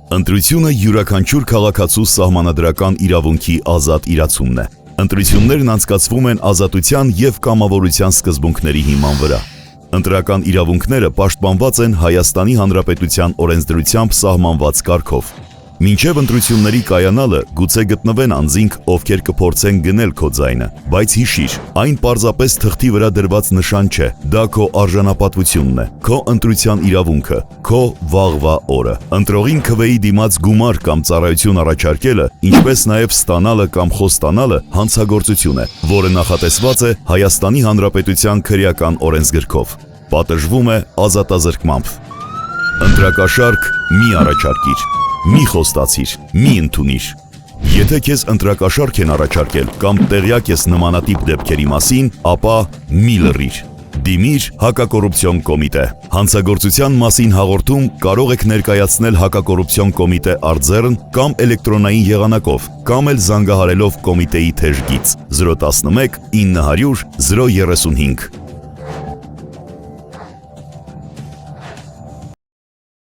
Ընտրությունը յուրաքանչյուր քաղաքացու սահմանադրական իրավունքի ազատ իրացումն է։ Ընտրություններն անցկացվում են ազատության և կամավորության սկզբունքների հիման վրա։ Ընտրական իրավունքները պաշտպանված են Հայաստանի Հանրապետության օրենսդրությամբ սահմանված կարգով։ Մինչև ընտրությունների կայանալը գուցե գտնվեն անձինք, ովքեր կփորձեն գնել քո ձայնը, բայց հիշիր, այն պարզապես թղթի վրա դրված նշան չէ, դա քո արժանապատվությունն է, քո ընտրության իրավունքը, քո վաղվա օրը։ Ընտրողին քվեի դիմաց գումար կամ ծառայություն առաջարկելը, ինչպես նաև ստանալը կամ խոստանալը հանցագործություն է, որը նախատեսված է Հայաստանի Հանրապետության քրեական օրենսգրքով։ Պատժվում է ազատազրկմամբ։ Ընտրակաշարք մի առաջարկիր, մի խոստացիր, մի ընդունիր։ Եթե քեզ ընտրակաշարք են առաջարկել կամ տեղյակ ես նմանատիպ դեպքերի մասին, ապա մի լռիր։ Դիմիր Հակակոռուպցիոն կոմիտե։ Հանցագործության մասին հաղորդում կարող եք ներկայացնել Հակակոռուպցիոն կոմիտե արձեռն կամ էլեկտրոնային եղանակով, կամ էլ զանգահարելով կոմիտեի թեժգիծ 011 900 035։